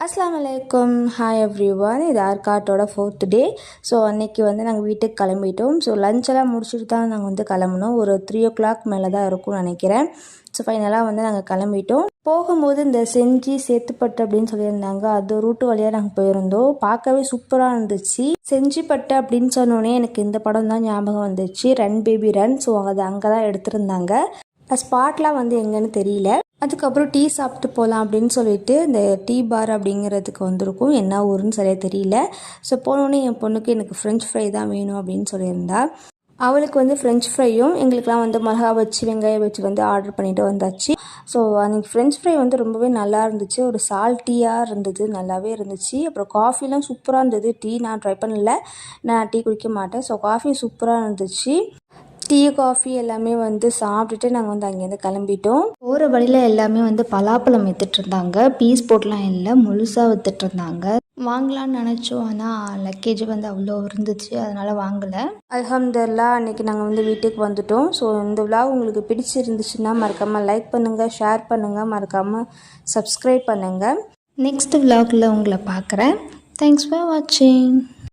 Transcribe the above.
அஸ்ஸலாமு அலைக்கும். Hi everyone. இது ஆர்காட்டோட 4th டே. ஸோ அன்றைக்கி வந்து நாங்கள் வீட்டுக்கு கிளம்பிட்டோம். ஸோ லஞ்செல்லாம் முடிச்சுட்டு தான் நாங்கள் வந்து கிளம்புனோம். ஒரு 3 o'clock மேலே தான் இருக்கும்னு நினைக்கிறேன். ஸோ ஃபைனலாக வந்து நாங்கள் கிளம்பிட்டோம். போகும்போது இந்த செஞ்சி சேத்துப்பட்டு அப்படின்னு சொல்லியிருந்தாங்க. அது ரூட்டு வழியாக நாங்கள் போயிருந்தோம். பார்க்கவே சூப்பராக இருந்துச்சு. செஞ்சிப்பட்டு அப்படின்னு சொன்னோடனே எனக்கு இந்த படம் தான் ஞாபகம் வந்துச்சு, ரன் பேபி ரன். ஸோ அது அங்கே தான் எடுத்திருந்தாங்க. ஸ்பாட்லாம் வந்து எங்கன்னு தெரியல. அதுக்கப்புறம் டீ சாப்பிட்டு போகலாம் அப்படின்னு சொல்லிட்டு இந்த டீ பார் அப்படிங்கிறதுக்கு வந்திருக்கும். என்ன ஊருன்னு சரியாக தெரியல. ஸோ போனோடனே என் பொண்ணுக்கு எனக்கு ஃப்ரெஞ்ச் ஃப்ரை தான் வேணும் அப்படின்னு சொல்லியிருந்தா. அவளுக்கு வந்து ஃப்ரெஞ்ச் ஃப்ரையும் எங்களுக்கெலாம் வந்து மிளகா வச்சு வெங்காயம் வச்சு வந்து ஆர்டர் பண்ணிட்டு வந்தாச்சு. ஸோ அன்றைக்கி ஃப்ரெஞ்ச் ஃப்ரை வந்து ரொம்பவே நல்லா இருந்துச்சு. ஒரு சால்ட்டியாக இருந்தது, நல்லாவே இருந்துச்சு. அப்புறம் காஃபிலாம் சூப்பராக இருந்தது. டீ நான் ட்ரை பண்ணல, நான் டீ குடிக்க மாட்டேன். ஸோ காஃபி சூப்பராக இருந்துச்சு. டீ காஃபி எல்லாமே வந்து சாப்பிட்டுட்டு நாங்கள் வந்து அங்கேருந்து கிளம்பிட்டோம். போகிற வழியில் எல்லாமே வந்து பலாப்பழம் விற்றுட்ருந்தாங்க. பீஸ் போட்டெலாம் இல்லை, முழுசாக விற்றுட்ருந்தாங்க. வாங்கலான்னு நினச்சோம், ஆனால் லக்கேஜ் வந்து அவ்வளோ இருந்துச்சு, அதனால் வாங்கலை. அல்ஹம்துலில்லாஹ் அன்றைக்கி நாங்கள் வந்து வீட்டுக்கு வந்துட்டோம். ஸோ இந்த விலாக் உங்களுக்கு பிடிச்சிருந்துச்சுன்னா மறக்காமல் லைக் பண்ணுங்கள், ஷேர் பண்ணுங்கள், மறக்காமல் சப்ஸ்கிரைப் பண்ணுங்கள். நெக்ஸ்ட் விலாகில் உங்களை பார்க்குறேன். தேங்க்ஸ் ஃபார் வாட்சிங்.